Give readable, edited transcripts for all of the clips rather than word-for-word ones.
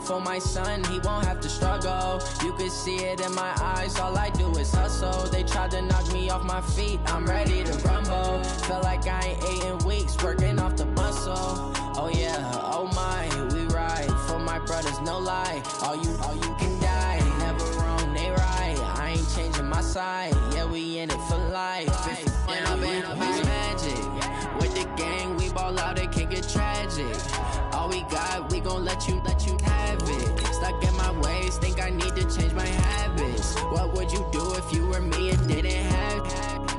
for my son, he won't have to struggle. You can see it in my eyes, all I do is hustle. They tried to knock me off my feet, I'm ready to rumble. Feel like I ain't ate in weeks, working off the muscle. Oh yeah, oh my, we ride for my brothers, no lie. All you can die, never wrong, they right. I ain't changing my side, yeah, we in it for life. When I've been magic, with the gang, we ball out, it can get tragic. All we got, we gon' let you have it. Stuck in my ways, think I need to change my habits. What would you do if you were me and didn't have it?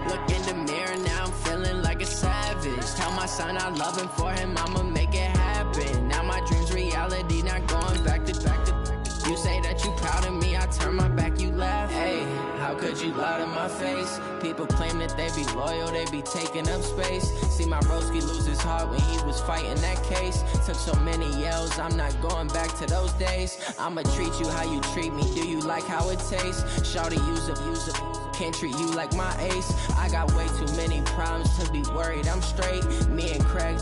Look in the mirror, now I'm feeling like a savage. Tell my son I love him, for him I'ma make it happen. Now my dream's reality, not going back to. You say that you proud of me, I turn my back, you laugh. Hey, how could you lie to my face? People claim that they be loyal, they be taking up space. See my broski lose his heart when he was fighting that case. Took so many yells, I'm not going back to those days. I'ma treat you how you treat me, do you like how it tastes? Shawty, use up, can't treat you like my ace. I got way too many problems to be worried, I'm straight. Me and Craig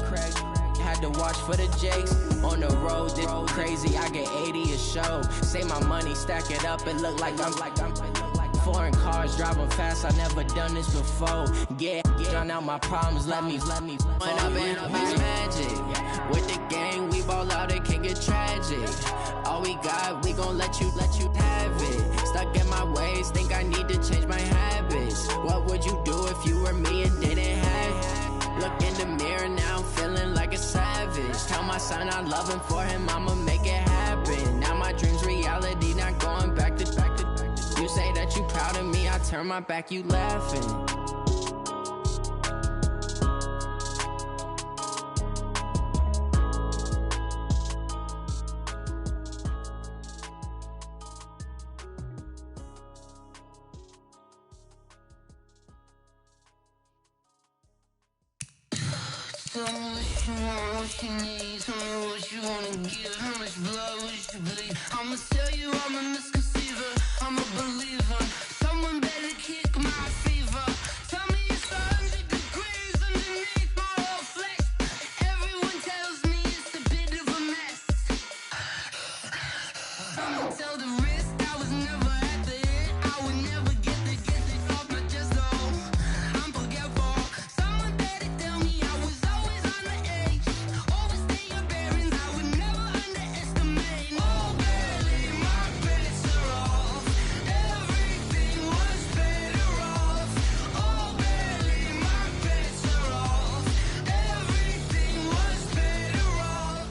had to watch for the Jakes. On the road, this crazy, I get 80 a show. Say my money, stack it up, it look like I'm foreign cars, driving fast, I never done this before. Get on out my problems, let me. When I've been magic, with the gang, we ball out, it can get tragic. All we got, we gon' let you have it. Stuck in my ways, think I need to change my habits. What would you do if you were me and didn't have it? Look in the mirror, now I'm feeling like a savage. Tell my son I love him, for him I'ma make it happen. Now my dream's reality, not going back to. You say that you proud of me, I turn my back, you laughing. Tell me what you want, what you need. Tell me what you wanna give. How much blood would you bleed? I'ma tell you I'm a misconceiver. I'm a believer. Someone better kick my fever. Tell me it's 100 degrees underneath my whole flesh. Everyone tells me it's a bit of a mess. I'ma tell the risk I was never at the end. I would never get it off my chest. Oh, I'm forgetful. Someone better tell me I was always on the edge. Overstay your bearings, I would never underestimate. Oh, barely, my bets are off. Everything was better off. Oh, barely, my bets are off. Everything was better off.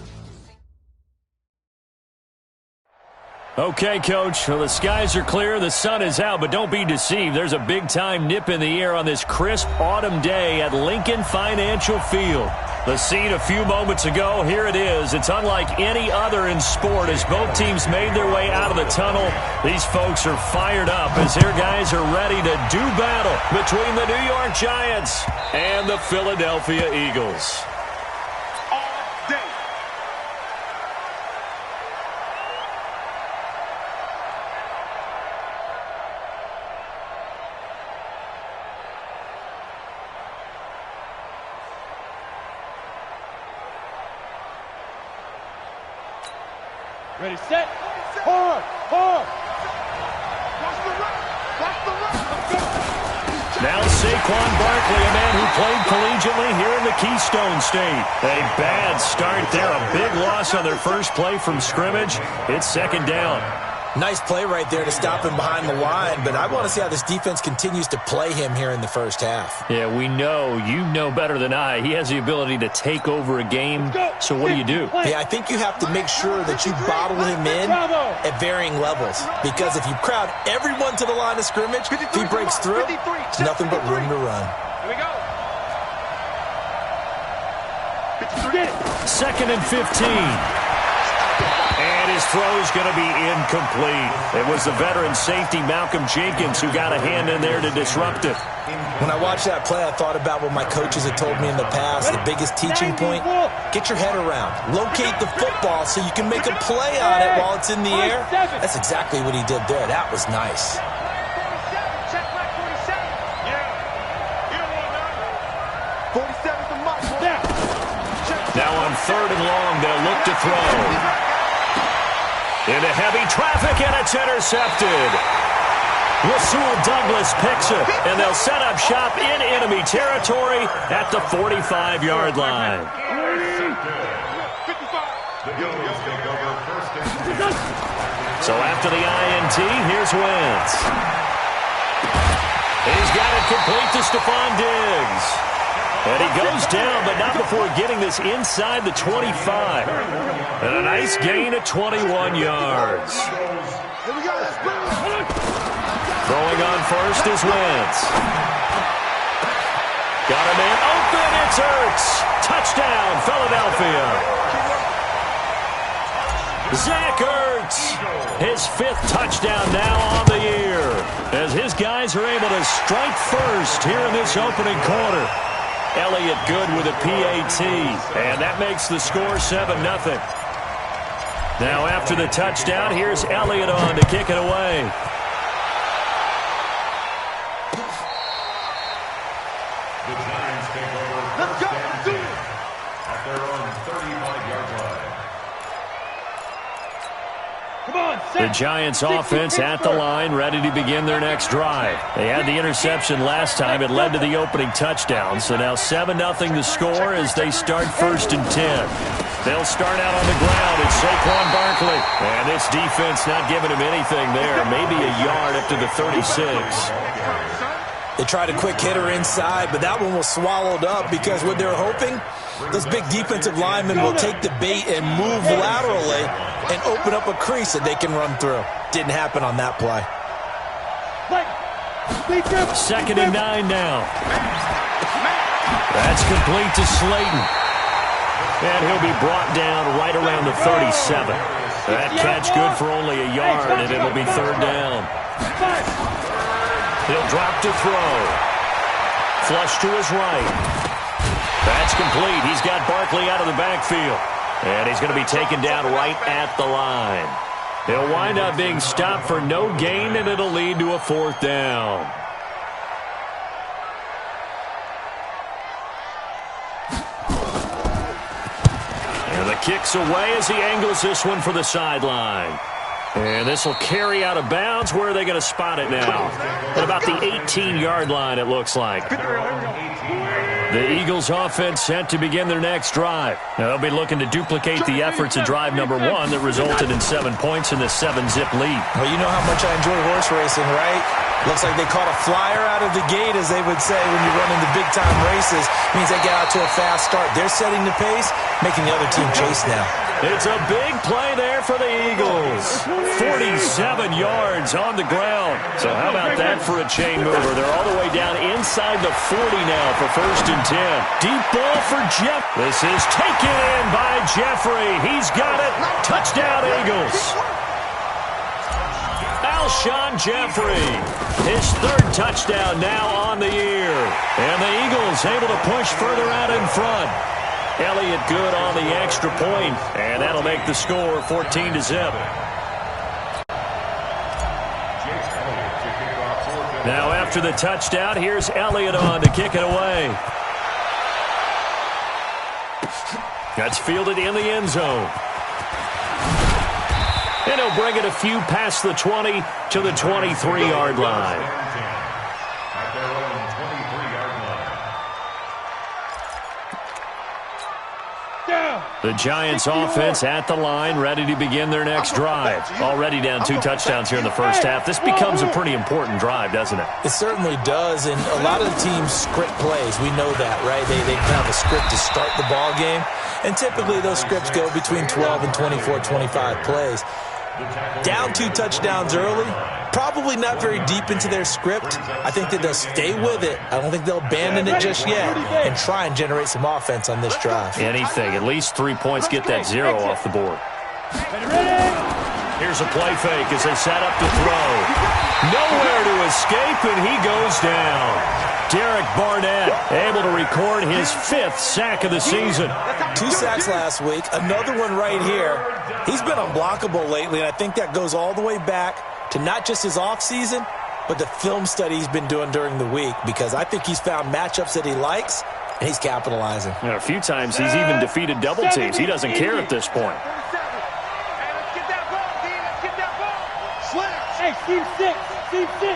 Okay, Coach, well, the skies are clear, the sun is out, but don't be deceived. There's a big-time nip in the air on this crisp autumn day at Lincoln Financial Field. The scene a few moments ago, here it is. It's unlike any other in sport as both teams made their way out of the tunnel. These folks are fired up as their guys are ready to do battle between the New York Giants and the Philadelphia Eagles. Ready, set, hard. Now Saquon Barkley, a man who played collegiately here in the Keystone State. A bad start there, a big loss on their first play from scrimmage. It's second down. Nice play right there to stop him behind the line, but I want to see how this defense continues to play him here in the first half. Yeah, we know. You know better than I. He has the ability to take over a game. So what do you do? Yeah, I think you have to make sure that you bottle him in at varying levels, because if you crowd everyone to the line of scrimmage, if he breaks through, it's nothing but room to run. Here we go. Second and 15. And his throw is going to be incomplete. It was the veteran safety, Malcolm Jenkins, who got a hand in there to disrupt it. When I watched that play, I thought about what my coaches had told me in the past. The biggest teaching point, get your head around. Locate the football so you can make a play on it while it's in the air. That's exactly what he did there. That was nice. Now on third and long, they'll look to throw. Into heavy traffic, and it's intercepted. Rasul Douglas picks it, and they'll set up shop in enemy territory at the 45-yard line. So after the INT, here's Wentz. He's got it complete to Stephon Diggs. And he goes down, but not before getting this inside the 25. And a nice gain at 21 yards. Throwing on first is Wentz. Got a man open. It's Ertz. Touchdown, Philadelphia. Zach Ertz, his 5th touchdown now on the year, as his guys are able to strike first here in this opening quarter. Elliott good with a PAT, and that makes the score 7-0. Now after the touchdown, here's Elliott on to kick it away. The Giants take over first and 10 at their own 35-yard line. The Giants offense at the line, ready to begin their next drive. They had the interception last time. It led to the opening touchdown. So now 7-0 the score as they start first and 10. They'll start out on the ground. It's Saquon Barkley. And this defense not giving him anything there. Maybe a yard up to the 36. They tried a quick hitter inside, but that one was swallowed up because what they're hoping, those big defensive linemen will take the bait and move laterally and open up a crease that they can run through. Didn't happen on that play. 2nd and 9 now. That's complete to Slayton. And he'll be brought down right around the 37. That catch good for only a yard, and it'll be 3rd down. He'll drop to throw. Flush to his right. That's complete. He's got Barkley out of the backfield. And he's going to be taken down right at the line. He'll wind up being stopped for no gain, and it'll lead to a 4th down. And the kick's away as he angles this one for the sideline. And this will carry out of bounds. Where are they going to spot it now? At about the 18-yard line, it looks like. The Eagles offense set to begin their next drive. Now, they'll be looking to duplicate the efforts of drive number 1 that resulted in 7 points in the 7-zip lead. Well, you know how much I enjoy horse racing, right? Looks like they caught a flyer out of the gate, as they would say when you run into big-time races. Means they get out to a fast start. They're setting the pace, making the other team chase now. It's a big play there for the Eagles. 47 yards on the ground. So how about that for a chain mover? They're all the way down inside the 40 now for 1st and 10. Deep ball for Jeff. This is taken in by Jeffrey. He's got it. Touchdown, Eagles. Alshon Jeffrey, his 3rd touchdown now on the year. And the Eagles able to push further out in front. Elliott good on the extra point, and that'll make the score 14-0. Now after the touchdown, here's Elliott on to kick it away. That's fielded in the end zone. And he'll bring it a few past the 20 to the 23-yard line. The Giants offense at the line, ready to begin their next drive. Already down 2 touchdowns here in the first half. This becomes a pretty important drive, doesn't it? It certainly does, and a lot of the teams script plays. We know that, right? They have a script to start the ball game, and typically those scripts go between 12 and 24, 25 plays. Down 2 touchdowns early, probably not very deep into their script. I think that they'll stay with it. I don't think they'll abandon it just yet and try and generate some offense on this drive. Anything. At least 3 points. Get that 0 off the board. Here's a play fake as they set up to throw. Nowhere to escape, and he goes down. Derek Barnett able to record his 5th sack of the season. 2 sacks last week, another one right here. He's been unblockable lately, and I think that goes all the way back to not just his offseason, but the film study he's been doing during the week, because I think he's found matchups that he likes, and he's capitalizing. And a few times he's even defeated double teams. He doesn't care at this point. Hey, team 6. Team 6.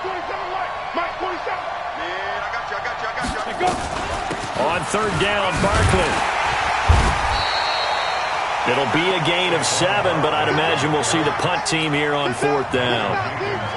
27 Mike, 27. Man, I got you. Go. On third down, Barkley. It'll be a gain of 7, but I'd imagine we'll see the punt team here on fourth down.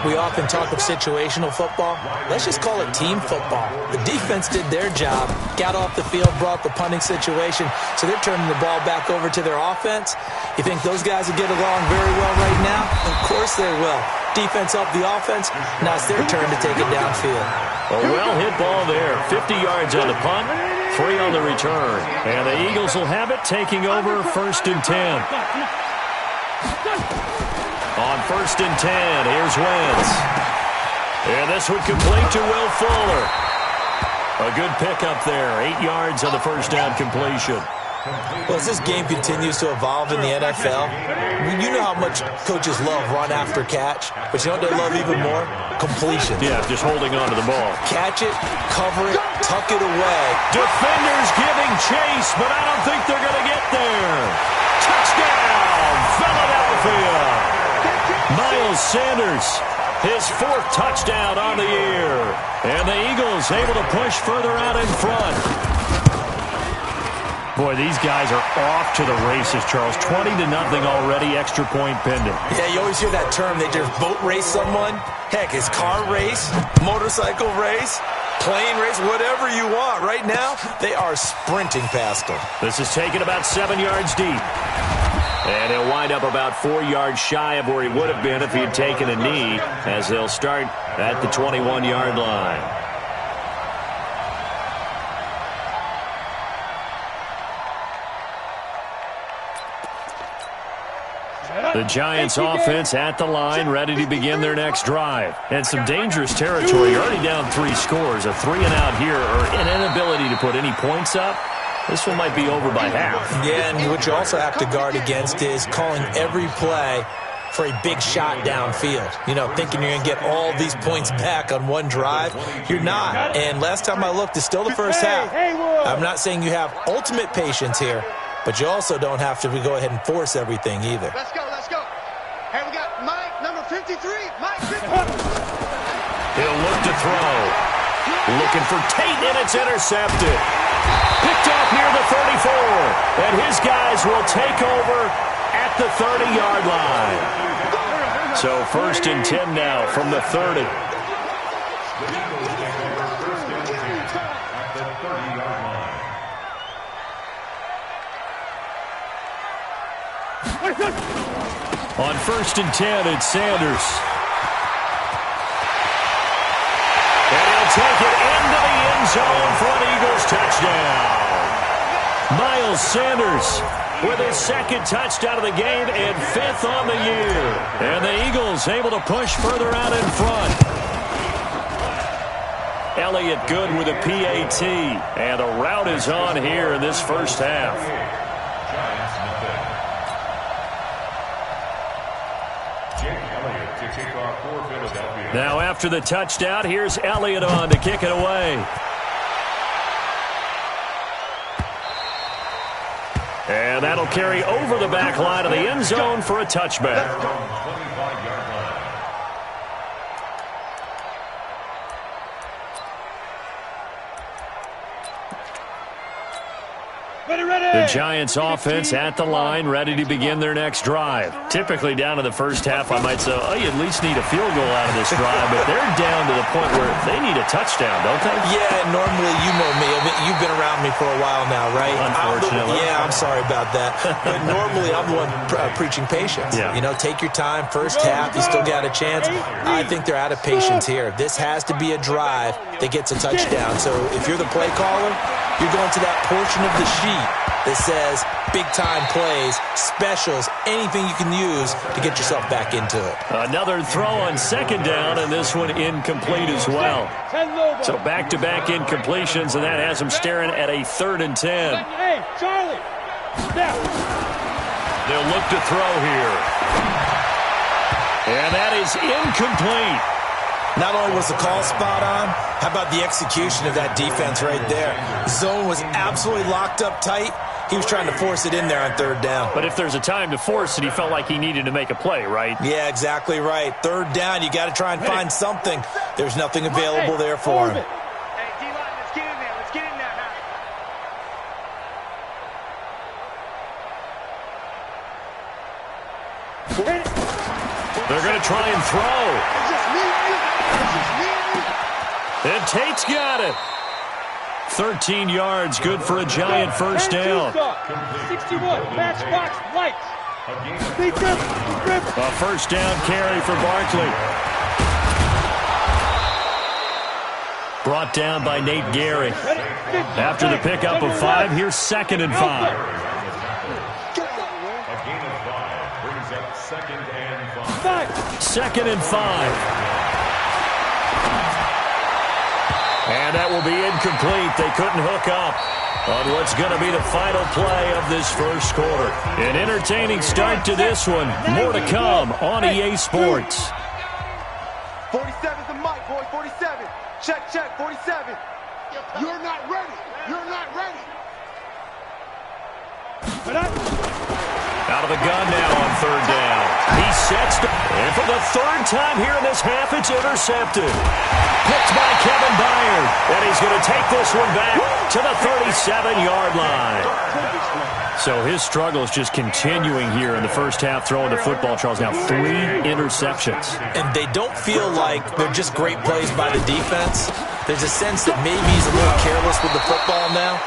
We often talk of situational football. Let's just call it team football. The defense did their job, got off the field, brought the punting situation, so they're turning the ball back over to their offense. You think those guys will get along very well right now? Of course they will. Defense helped the offense. Now it's their turn to take it downfield. A well-hit ball there. 50 yards on the punt, 3 on the return. And the Eagles will have it, taking over first and 10. On first and 10, here's Wentz. And this would complete to Will Fuller. A good pickup there. 8 yards on the first down completion. Well, as this game continues to evolve in the NFL, you know how much coaches love run after catch, but you know what they love even more? Completion. Yeah, just holding on to the ball. Catch it, cover it, tuck it away. Defenders giving chase, but I don't think they're going to get there. Touchdown, Philadelphia. Miles Sanders, his 4th touchdown on the year. And the Eagles able to push further out in front. Boy, these guys are off to the races, Charles. 20-0 already, extra point pending. Yeah, you always hear that term. They just boat race someone. Heck, it's car race, motorcycle race, plane race, whatever you want. Right now, they are sprinting past them. This is taken about 7 yards deep. And he'll wind up about 4 yards shy of where he would have been if he had taken a knee, as they'll start at the 21-yard line. The Giants offense at the line, ready to begin their next drive. And some dangerous territory. You're already down 3 scores. A 3-and-out here, or an inability to put any points up. This one might be over by half. Yeah, and what you also have to guard against is calling every play for a big shot downfield. You know, thinking you're going to get all these points back on one drive. You're not. And last time I looked, it's still the first half. I'm not saying you have ultimate patience here, but you also don't have to go ahead and force everything either. Let's go. Hey, we got Mike, number 53. Mike, 53. He'll look to throw. Looking for Tate, and it's intercepted. Picked off near the 34. And his guys will take over at the 30-yard line. So first and 10 now from the 30. On first and 10, it's Sanders. And he'll take it into the end zone for an Eagles touchdown. Miles Sanders with his 2nd touchdown of the game and 5th on the year. And the Eagles able to push further out in front. Elliott good with a PAT. And the route is on here in this first half. Now after the touchdown, here's Elliott on to kick it away. And that'll carry over the back line of the end zone for a touchback. The Giants offense at the line, ready to begin their next drive. Typically down in the first half, I might say, oh, you at least need a field goal out of this drive, but they're down to the point where they need a touchdown, don't they? Yeah, normally, you know me. I mean, you've been around me for a while now, right? Unfortunately. I'm sorry about that. But normally, I'm the one preaching patience. Yeah. You know, take your time. First half, you still got a chance. I think they're out of patience here. This has to be a drive that gets a touchdown. So if you're the play caller, you're going to that portion of the sheet that says big-time plays, specials, anything you can use to get yourself back into it. Another throw on 2nd down, and this one incomplete as well. So back-to-back incompletions, and that has them staring at a 3rd and 10. Hey, Charlie, step. They'll look to throw here. And that is incomplete. Not only was the call spot on, how about the execution of that defense right there? Zone was absolutely locked up tight. He was trying to force it in there on third down. But if there's a time to force it, he felt like he needed to make a play, right? Yeah, exactly right. Third down, you got to try and find something. There's nothing available there for him. Hey, D-line, let's get in there. Let's get in there now. They're going to try and throw. It's just me and you. It's just me and you. And Tate's got it. 13 yards, good for a Giant first down. 61, matchbox, lights. A first down carry for Barkley. Brought down by Nate Gary. After the pickup of 5, here's 2nd and 5. A gain of 5 brings up 2nd and 5. 2nd and 5. And that will be incomplete. They couldn't hook up on what's going to be the final play of this first quarter. An entertaining start to this one. More to come on EA Sports. 47's the mic, boy. 47. Check, 47. You're not ready. You're not ready. Out of the gun now on third down. He sets and for the third time here in this half, it's intercepted. Picked by Kevin Byard. And he's going to take this one back to the 37-yard line. So his struggle is just continuing here in the first half, throwing the football, Charles. Now 3 interceptions. And they don't feel like they're just great plays by the defense. There's a sense that maybe he's a little careless with the football now.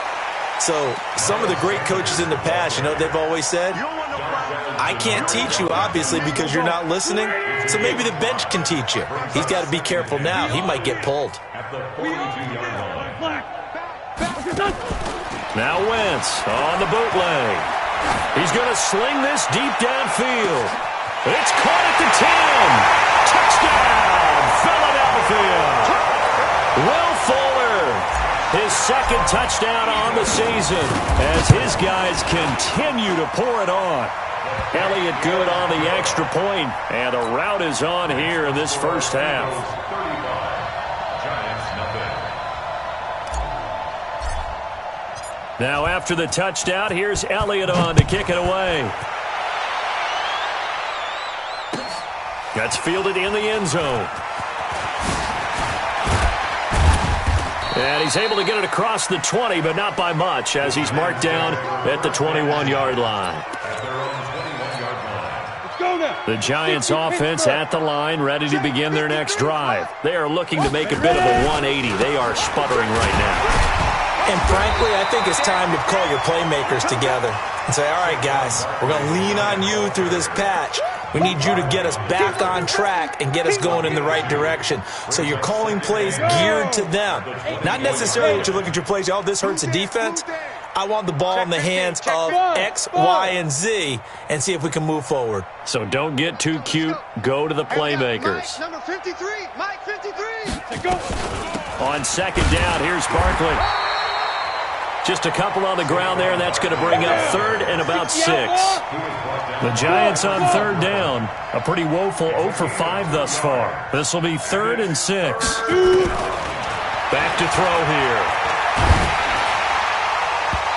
So some of the great coaches in the past, you know, they've always said, I can't teach you, obviously, because you're not listening. So maybe the bench can teach you. He's got to be careful now. He might get pulled. At the 42-yard line. Now Wentz on the bootleg. He's going to sling this deep downfield. It's caught at the 10. Touchdown, Philadelphia. Will Fuller, his 2nd touchdown on the season as his guys continue to pour it on. Elliott good on the extra point, and the route is on here in this first half. 35. Giants nothing. Now after the touchdown, here's Elliott on to kick it away. That's fielded in the end zone. And he's able to get it across the 20, but not by much, as he's marked down at the 21-yard line. The Giants offense at the line, ready to begin their next drive. They are looking to make a bit of a 180. They are sputtering right now. And frankly, I think it's time to call your playmakers together and say, all right, guys, we're going to lean on you through this patch. We need you to get us back on track and get us going in the right direction. So you're calling plays geared to them. Not necessarily that you look at your plays, oh, this hurts the defense. I want the ball in the hands of X, Y, and Z and see if we can move forward. So don't get too cute. Go to the playmakers. Mike, number 53. Mike 53. On second down, here's Barkley. Just a couple on the ground there, and that's going to bring up 3rd and about 6. The Giants on third down. A pretty woeful 0 for 5 thus far. This will be 3rd and 6. Back to throw here.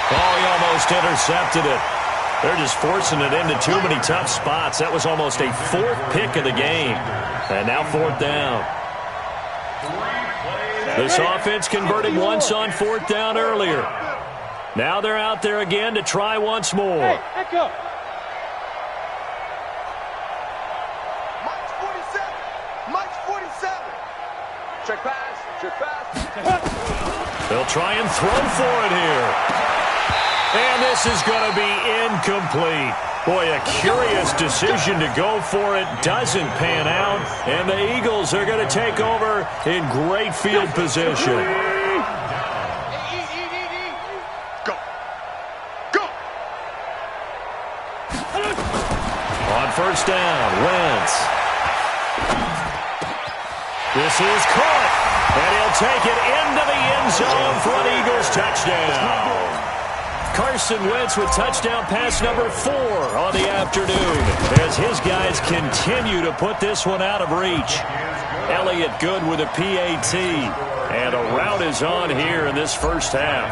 Oh, he almost intercepted it. They're just forcing it into too many tough spots. That was almost a 4th pick of the game. And now 4th down. This offense converted once on 4th down earlier. Now they're out there again to try once more. Hey, echo. Mike's 47. Mike's 47. Check pass. Check pass. They'll try and throw for it here. And this is going to be incomplete. Boy, a curious decision to go for it doesn't pan out. And the Eagles are going to take over in great field position. First down, Wentz. This is caught, and he'll take it into the end zone for an Eagles touchdown. Carson Wentz with touchdown pass number 4 on the afternoon as his guys continue to put this one out of reach. Elliott good with a PAT, and a route is on here in this first half.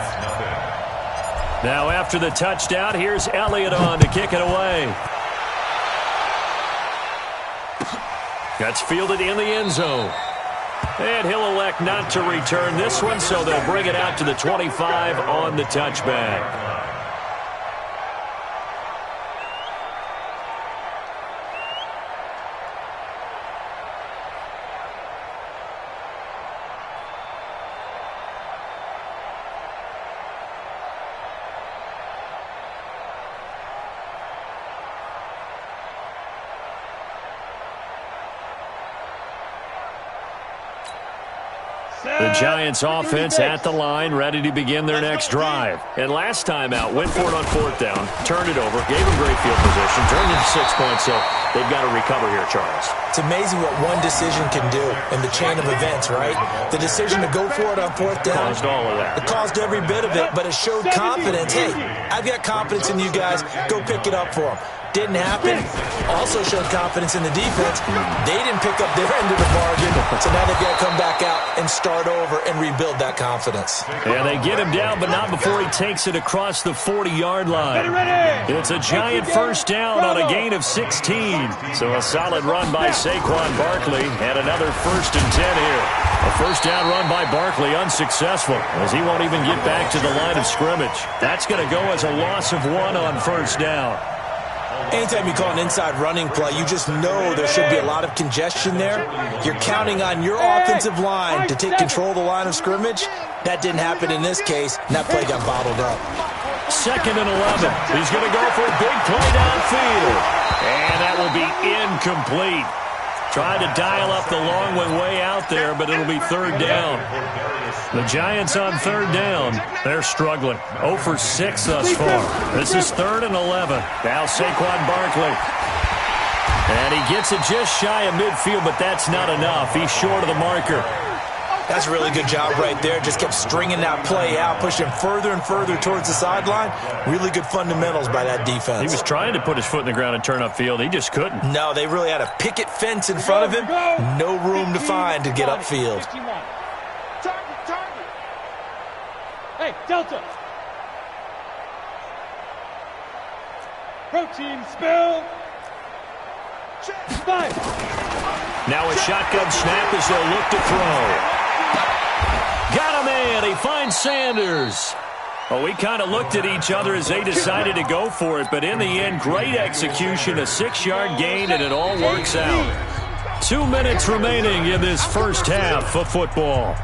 Now after the touchdown, here's Elliott on to kick it away. That's fielded in the end zone. And he'll elect not to return this one, so they'll bring it out to the 25 on the touchback. The Giants offense at the line, ready to begin their next drive. And last time out, went for it on fourth down, turned it over, gave them great field position, turned it into 6 points, so they've got to recover here, Charles. It's amazing what one decision can do in the chain of events, right? The decision to go for it on fourth down. Caused all of that. It caused every bit of it, but it showed confidence. Hey, I've got confidence in you guys. Go pick it up for them. Didn't happen. Also showed confidence in the defense. They didn't pick up their end of the bargain, so now they've got to come back out and start over and rebuild that confidence. Yeah, they get him down, but not before he takes it across the 40-yard line. It's a Giant first down on a gain of 16. So a solid run by Saquon Barkley, and another 1st and 10 here. A first down run by Barkley unsuccessful, as he won't even get back to the line of scrimmage. That's going to go as a loss of 1 on first down. Anytime you call an inside running play, you just know there should be a lot of congestion there. You're counting on your offensive line to take control of the line of scrimmage. That didn't happen in this case, and that play got bottled up. 2nd and 11. He's going to go for a big play downfield. And that will be incomplete. Tried to dial up the long one way out there, but it'll be 3rd down. The Giants on 3rd down. They're struggling. 0 for 6 thus far. This is 3rd and 11. Now Saquon Barkley. And he gets it just shy of midfield, but that's not enough. He's short of the marker. That's a really good job right there. Just kept stringing that play out, pushing further and further towards the sideline. Really good fundamentals by that defense. He was trying to put his foot in the ground and turn upfield. He just couldn't. No, they really had a picket fence in front of him. No room to find to get upfield. Hey, Delta. Protein spill. 5. Now a shotgun snap as they'll look to throw. Got a man. He finds Sanders. Well, we kind of looked at each other as they decided to go for it, but in the end, great execution, a 6-yard gain, and it all works out. 2 minutes remaining in this first half of football.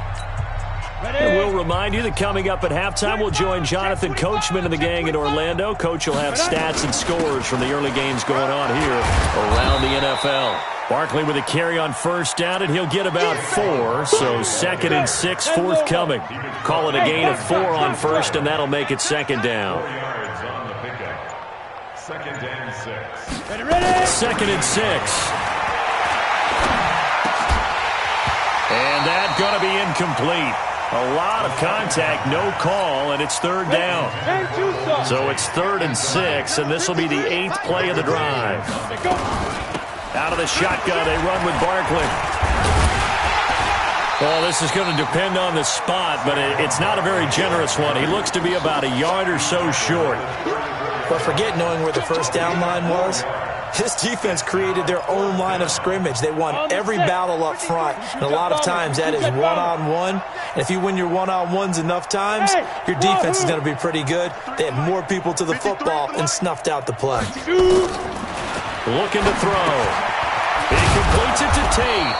And we'll remind you that coming up at halftime, we'll join Jonathan Coachman and the gang in Orlando. Coach will have stats and scores from the early games going on here around the NFL. Barkley with a carry on first down, and he'll get about 4, so 2nd and 6 forthcoming. Call it a gain of 4 on first, and that'll make it 2nd down. 2nd and 6. 2nd and 6. And that's going to be incomplete. A lot of contact, no call, and it's 3rd down. So it's 3rd and 6, and this will be the 8th play of the drive. Out of the shotgun, they run with Barkley. Well, this is going to depend on the spot, but it's not a very generous one. He looks to be about a yard or so short. But forget knowing where the first down line was. This defense created their own line of scrimmage. They won every battle up front, and a lot of times that is one-on-one. And if you win your one-on-ones enough times, your defense is going to be pretty good. They had more people to the football and snuffed out the play. Looking to throw. He completes it to Tate.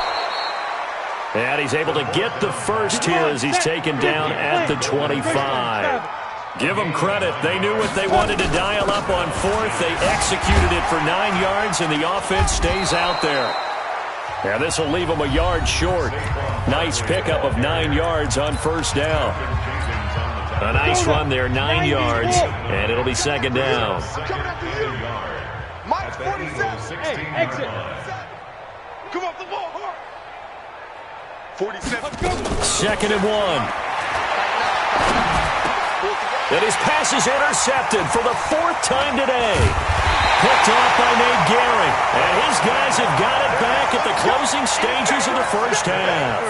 And he's able to get the first here as he's taken down at the 25. Give them credit. They knew what they wanted to dial up on 4th. They executed it for 9 yards, and the offense stays out there. Yeah, this will leave them a yard short. Nice pickup of 9 yards on first down. A nice run there, 9 yards, and it'll be 2nd down. Mike 47. Hey, exit. Come off the ball hard. 47. 2nd and 1. And his pass is intercepted for the 4th time today. Picked off by Nate Gehring. And his guys have got it back at the closing stages of the first half.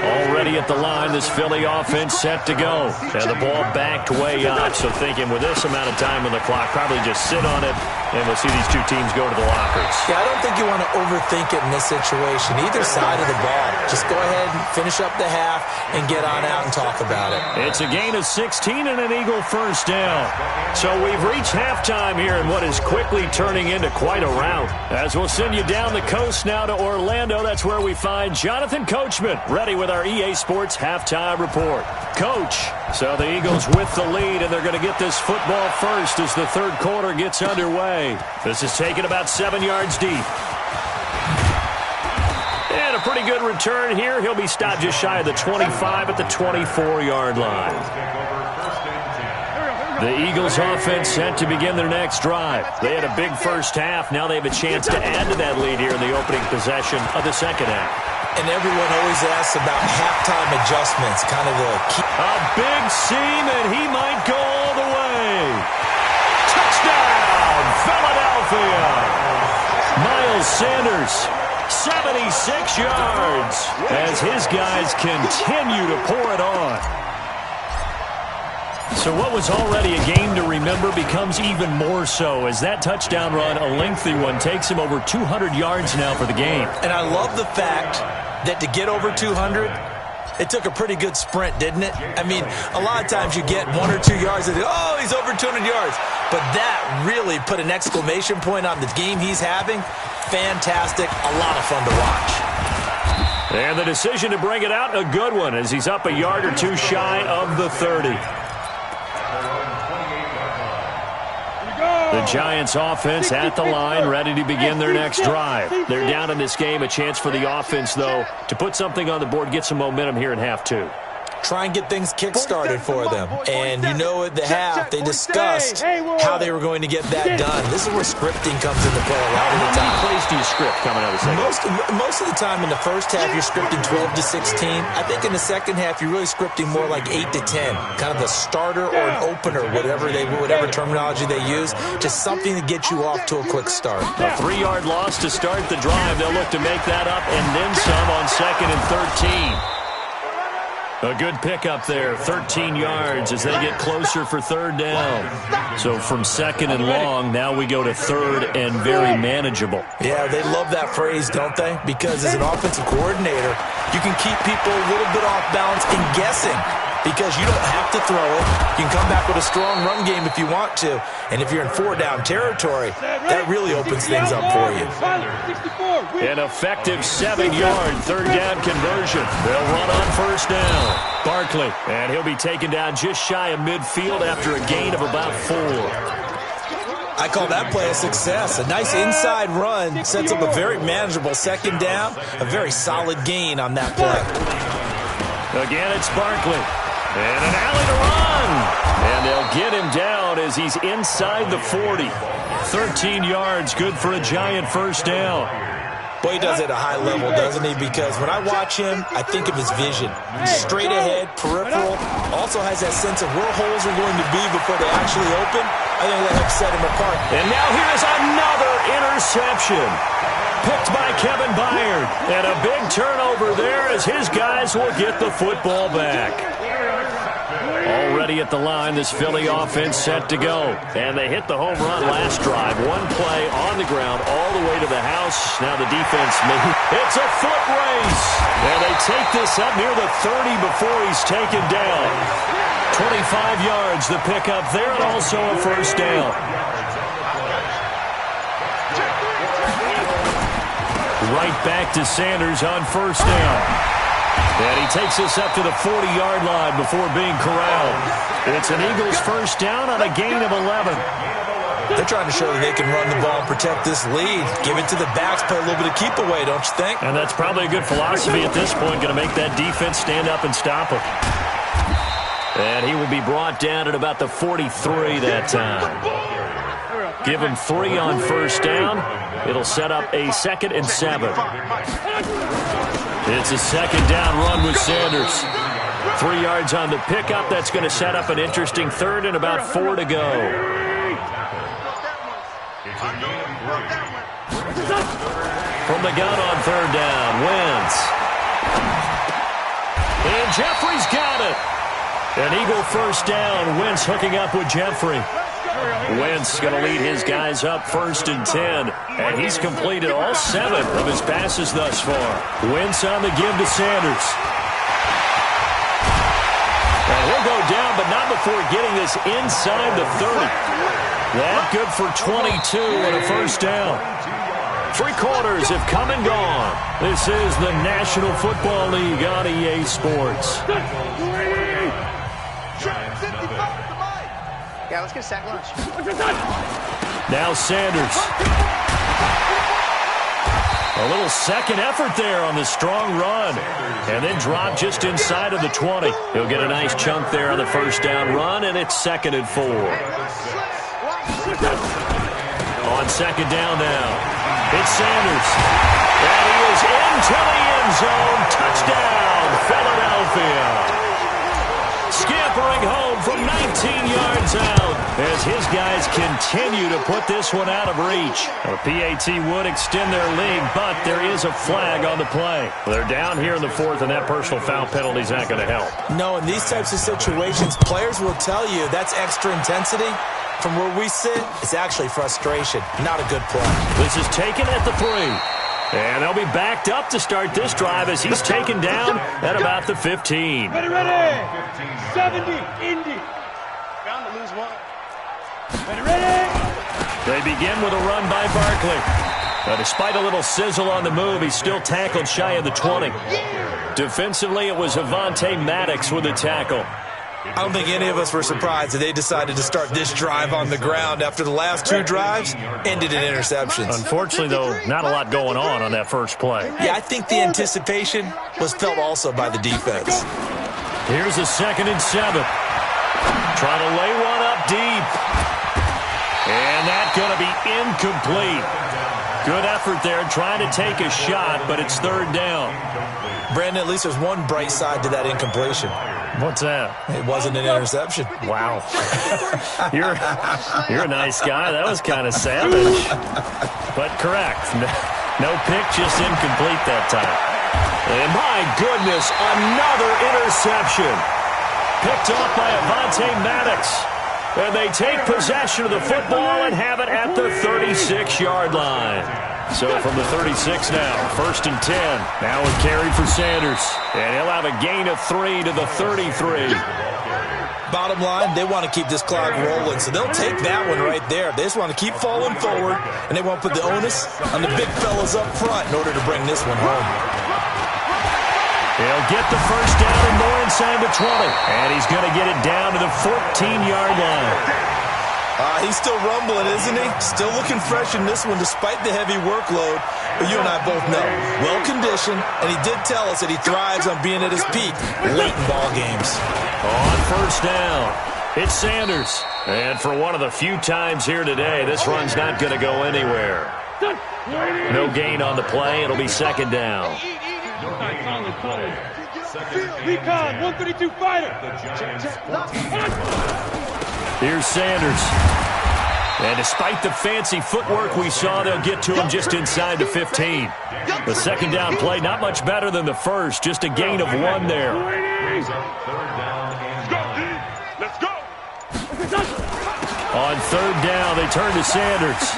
Already at the line, this Philly offense set to go. And the ball backed way up. So thinking with this amount of time on the clock, probably just sit on it, and we'll see these two teams go to the lockers. Yeah, I don't think you want to overthink it in this situation. Either side of the ball. Just go ahead and finish up the half and get on out and talk about it. It's a gain of 16 and an Eagle first down. So we've reached halftime here in what is quickly turning into quite a rout. As we'll send you down the coast now to Orlando, that's where we find Jonathan Coachman, ready with our EA Sports halftime report. Coach, so the Eagles with the lead, and they're going to get this football first as the third quarter gets underway. This is taken about 7 yards deep. And a pretty good return here. He'll be stopped just shy of the 25 at the 24-yard line. The Eagles offense set to begin their next drive. They had a big first half. Now they have a chance to add to that lead here in the opening possession of the second half. And everyone always asks about halftime adjustments, kind of the key. A big seam, and he might go all the way. Touchdown, Philadelphia. Miles Sanders, 76 yards, as his guys continue to pour it on. So what was already a game to remember becomes even more so as that touchdown run, a lengthy one, takes him over 200 yards now for the game. And I love the fact that to get over 200, it took a pretty good sprint, didn't it? I mean, a lot of times you get 1 or 2 yards and, oh, he's over 200 yards. But that really put an exclamation point on the game he's having. Fantastic. A lot of fun to watch. And the decision to bring it out, a good one, as he's up a yard or two shy of the 30. The Giants offense at the line, ready to begin their next drive. They're down in this game. A chance for the offense, though, to put something on the board, get some momentum here in half two. Try and get things kick-started for them. And you know at the half, they discussed how they were going to get that done. This is where scripting comes into play a lot of the time. How many plays do you script coming out of the second? Most of the time in the first half, you're scripting 12 to 16. I think in the second half, you're really scripting more like 8 to 10. Kind of a starter or an opener, whatever terminology they use. Just something to get you off to a quick start. A 3-yard loss to start the drive. They'll look to make that up and then some on 2nd and 13. A good pickup there, 13 yards as they get closer for 3rd down. So from 2nd and long, now we go to 3rd and very manageable. Yeah, they love that phrase, don't they? Because as an offensive coordinator, you can keep people a little bit off balance and guessing. Because you don't have to throw it. You can come back with a strong run game if you want to. And if you're in 4-down territory, that really opens things up for you. An effective 7-yard 3rd down conversion. They'll run on 1st down. Barkley, and he'll be taken down just shy of midfield after a gain of about 4. I call that play a success. A nice inside run sets up a very manageable 2nd down. A very solid gain on that play. Again, it's Barkley. And an alley to run. And they'll get him down as he's inside the 40. 13 yards, good for a Giant 1st down. Boy, he does it at a high level, doesn't he? Because when I watch him, I think of his vision. Straight ahead, peripheral. Also has that sense of where holes are going to be before they actually open. I think that helps set him apart. And now here's another interception. Picked by Kevin Byard. And a big turnover there as his guys will get the football back. Already at the line, this Philly offense set to go. And they hit the home run last drive. One play on the ground all the way to the house. Now the defense, it's a foot race. And they take this up near the 30 before he's taken down. 25 yards the pickup there, and also a 1st down. Right back to Sanders on 1st down. And he takes us up to the 40-yard line before being corralled. It's an Eagles 1st down on a gain of 11. They're trying to show that they can run the ball and protect this lead. Give it to the backs, play a little bit of keep away, don't you think? And that's probably a good philosophy at this point, going to make that defense stand up and stop him. And he will be brought down at about the 43 that time. Give him 3 on 1st down. It'll set up a 2nd and 7. It's a 2nd down run with Sanders. 3 yards on the pickup. That's going to set up an interesting 3rd and about 4 to go. From the gun on 3rd down, Wentz. And Jeffrey's got it. An Eagle first down. Wentz hooking up with Jeffrey. Wentz going to lead his guys up 1st and 10. And he's completed all 7 of his passes thus far. Wentz on the give to Sanders. And he'll go down, but not before getting this inside the 30. That good for 22 and a first down. 3 quarters have come and gone. This is the National Football League on EA Sports. Yeah, let's get a sack lunch. Now Sanders. A little second effort there on the strong run. And then drop just inside of the 20. He'll get a nice chunk there on the first down run, and it's 2nd and 4. On 2nd down now, it's Sanders. And he is into the end zone. Touchdown, Philadelphia. Scampering home from 19 yards out as his guys continue to put this one out of reach. The PAT would extend their lead, but there is a flag on the play. They're down here in the 4th, and that personal foul penalty is not going to help. No, in these types of situations, players will tell you that's extra intensity. From where we sit, it's actually frustration. Not a good play. This is taken at the 3. And they'll be backed up to start this drive as he's taken down at about the 15. Ready, 70, Indy. Bound to lose 1. Ready. They begin with a run by Barkley. But despite a little sizzle on the move, he's still tackled shy of the 20. Defensively, it was Avonte Maddox with the tackle. I don't think any of us were surprised that they decided to start this drive on the ground after the last 2 drives ended in interceptions. Unfortunately, though, not a lot going on that first play. Yeah, I think the anticipation was felt also by the defense. Here's a 2nd and 7. Trying to lay one up deep. And that's going to be incomplete. Good effort there trying to take a shot, but it's 3rd down. Brandon, at least there's one bright side to that incompletion. What's that? It wasn't an interception. Wow. You're a nice guy. That was kind of savage. But correct. No pick, just incomplete that time. And my goodness, another interception. Picked off by Avonte Maddox. And they take possession of the football and have it at the 36-yard line. So from the 36 now, 1st and 10. Now a carry for Sanders. And he'll have a gain of 3 to the 33. Bottom line, they want to keep this clock rolling, so they'll take that one right there. They just want to keep falling forward, and they want to put the onus on the big fellas up front in order to bring this one home. He'll get the first down and more inside the 20. And he's going to get it down to the 14-yard line. He's still rumbling, isn't he? Still looking fresh in this one despite the heavy workload. But you and I both know, well-conditioned, and he did tell us that he thrives on being at his peak late in ball games. On first down, it's Sanders. And for one of the few times here today, this run's not going to go anywhere. No gain on the play. It'll be 2nd down. Recon, 132 fighter. Here's Sanders. And despite the fancy footwork we saw, they'll get to him just inside the 15. The 2nd down play, not much better than the first, just a gain of 1 there. Let's go. On 3rd down, they turn to Sanders.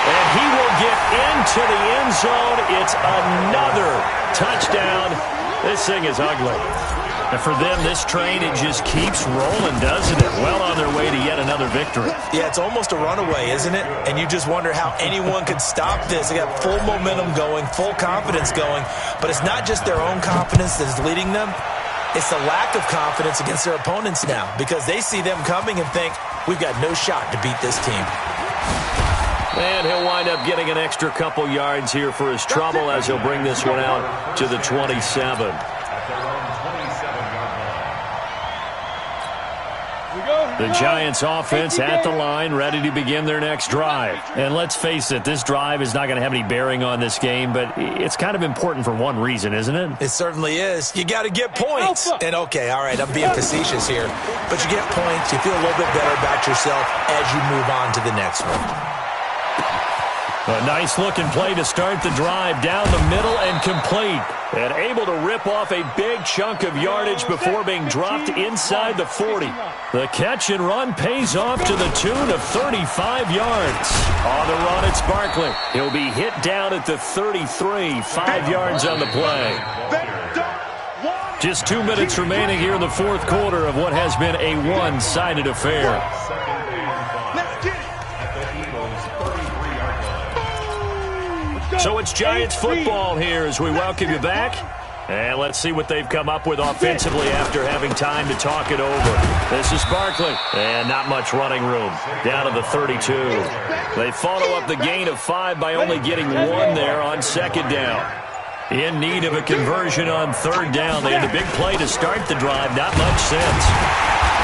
And he will get into the end zone. It's another touchdown. This thing is ugly. And for them, this train, it just keeps rolling, doesn't it? Well on their way to yet another victory. Yeah, it's almost a runaway, isn't it? And you just wonder how anyone could stop this. They got full momentum going, full confidence going. But it's not just their own confidence that is leading them. It's the lack of confidence against their opponents now because they see them coming and think, we've got no shot to beat this team. And he'll wind up getting an extra couple yards here for his trouble as he'll bring this one out to the 27. The Giants offense at the line, ready to begin their next drive. And let's face it, this drive is not going to have any bearing on this game, but it's kind of important for one reason, isn't it? It certainly is. You got to get points. And okay, all right, I'm being facetious here, but you get points, you feel a little bit better about yourself as you move on to the next one. A nice-looking play to start the drive down the middle and complete. And able to rip off a big chunk of yardage before being dropped inside the 40. The catch and run pays off to the tune of 35 yards. On the run, it's Barkley. He'll be hit down at the 33, 5 yards on the play. Just 2 minutes remaining here in the fourth quarter of what has been a one-sided affair. So it's Giants football here as we welcome you back. And let's see what they've come up with offensively after having time to talk it over. This is Barkley. And not much running room. Down to the 32. They follow up the gain of 5 by only getting 1 there on second down. In need of a conversion on third down. They had a big play to start the drive. Not much sense.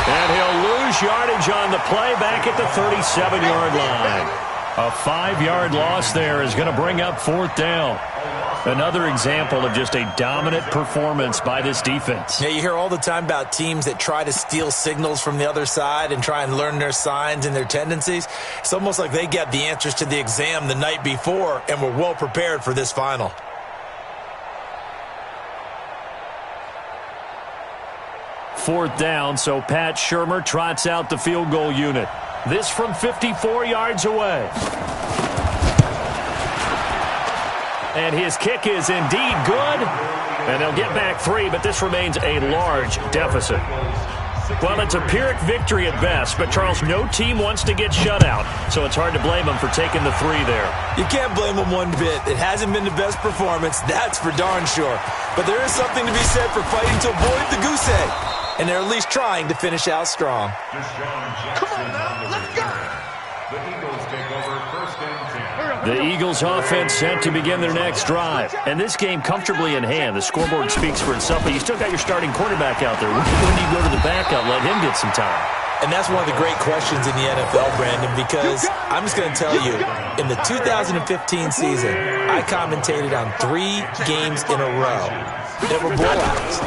And he'll lose yardage on the play back at the 37-yard line. A 5-yard loss there is going to bring up fourth down. Another example of just a dominant performance by this defense. Yeah, you hear all the time about teams that try to steal signals from the other side and try and learn their signs and their tendencies. It's almost like they got the answers to the exam the night before and were well prepared for this final. Fourth down, so Pat Shurmur trots out the field goal unit. This from 54 yards away. And his kick is indeed good. And they'll get back 3, but this remains a large deficit. Well, it's a Pyrrhic victory at best, but, Charles, no team wants to get shut out, so it's hard to blame them for taking the 3 there. You can't blame them one bit. It hasn't been the best performance, that's for darn sure. But there is something to be said for fighting to avoid the goose egg. And they're at least trying to finish out strong. Come on now, let's go. The Eagles take over first and 10. The Eagles offense set to begin their next drive. And this game comfortably in hand. The scoreboard speaks for itself, but you still got your starting quarterback out there. When do you go to the backup, let him get some time? And that's one of the great questions in the NFL, Brandon, because I'm just going to tell you, in the 2015 season, I commentated on 3 games in a row that were blowouts.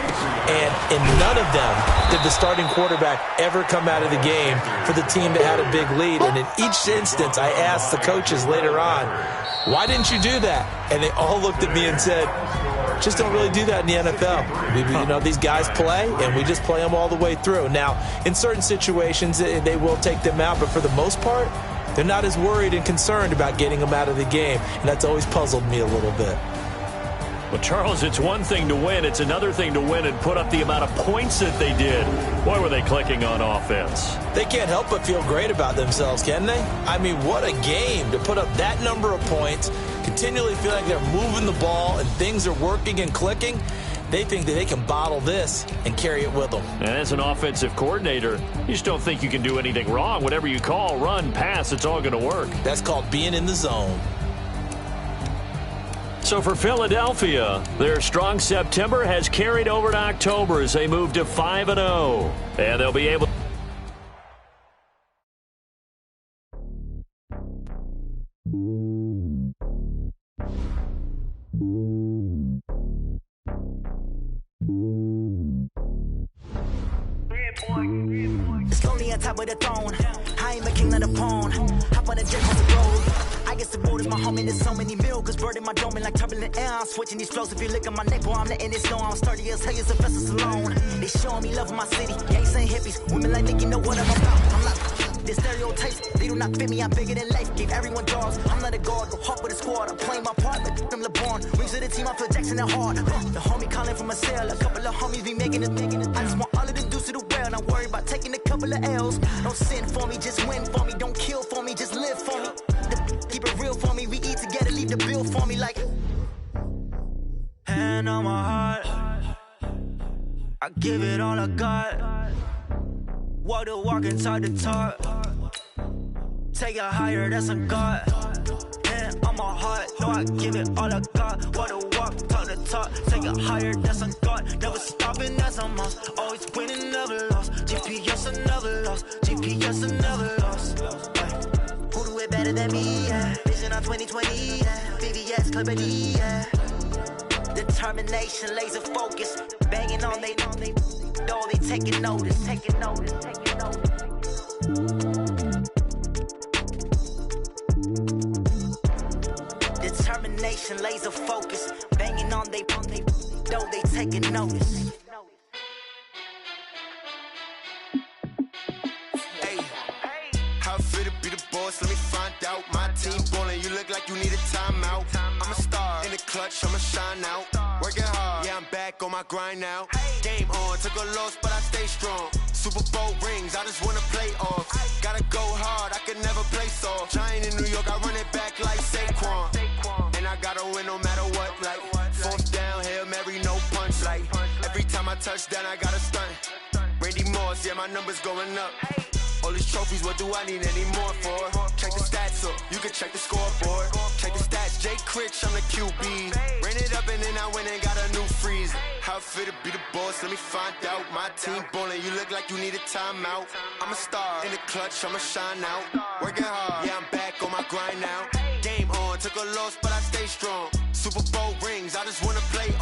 And in none of them did the starting quarterback ever come out of the game for the team that had a big lead. And in each instance, I asked the coaches later on, why didn't you do that? And they all looked at me and said, just don't really do that in the NFL. These guys play, and we just play them all the way through. Now, in certain situations, they will take them out, but for the most part, they're not as worried and concerned about getting them out of the game. And that's always puzzled me a little bit. Well, Charles, it's one thing to win. It's another thing to win and put up the amount of points that they did. Boy, were they clicking on offense. They can't help but feel great about themselves, can they? I mean, what a game to put up that number of points, continually feel like they're moving the ball and things are working and clicking. They think that they can bottle this and carry it with them. And as an offensive coordinator, you just don't think you can do anything wrong. Whatever you call, run, pass, it's all going to work. That's called being in the zone. So for Philadelphia, their strong September has carried over to October as they move to 5-0. And they'll be able to... It's lonely on top of the throne. I ain't a king of the pawn. Hop on the jet on the road. I guess the road is my home and there's so many milkers burning my dome like turbulent air. I'm switching these flows. If you look at my neck, boy, I'm letting it slow. I'm sturdy as hell as Sylvester Stallone. They showing me love in my city. Gangs and hippies. Women like Nicky know what I'm about. I'm like, the stereotypes, they do not fit me. I'm bigger than life. Gave everyone dogs. I'm not a guard. Go hard with a squad. I'm playing my part, but I'm LeBron. Rings of the team, I feel Jackson and hard. The homie calling from a cell. A couple of homies be making it. I just want all of the dudes to the well. Not worry about taking a couple of L's. Don't sin for me, just win for me. Don't kill for me, just live for me. Keep it real for me. We eat together, leave the bill for me like. Hand on my heart, I give it all I got. Walk the walk and talk the talk. Take it higher, that's a God. Hand on my heart, no, I give it all I got. Walk the walk, talk the talk. Take it higher, that's a God. Never stopping, that's a must. Always winning, never lost. GPS, I never lost. GPS, I never lost. Who do it better than me, yeah. Vision on 2020, yeah. VVS, Clubity, yeah. Determination, laser focus. Banging on they door, they taking notice, taking notice, taking notice. determination, laser focus. Banging on they though they taking notice. Hey, how fit to be the boss? Let me find out. My team ballin', you look like you need a timeout. I'm a star in the clutch, I'ma shine out. Working hard, yeah, I'm back on my grind now. Game on, took a loss, but I stay strong. Super Bowl rings, I just wanna play off. Gotta go hard, I can never play soft. Giant in New York, I run it back like Saquon. And I gotta win no matter what, like fourth down, Hail Mary, no punch. Like every time I touch down, I gotta stunt. Randy Moss, yeah, my numbers going up. All these trophies, what do I need any more for? Check the stats up, you can check the scoreboard. Check the stats, Jay Critch, I'm the QB. Ran it up and then I went and got a new freeze. How fit to be the boss, let me find out. My team ballin', you look like you need a timeout. I'm a star in the clutch, I'ma shine out. Working hard, yeah, I'm back on my grind now. Game on, took a loss, but I stay strong. Super Bowl rings, I just wanna play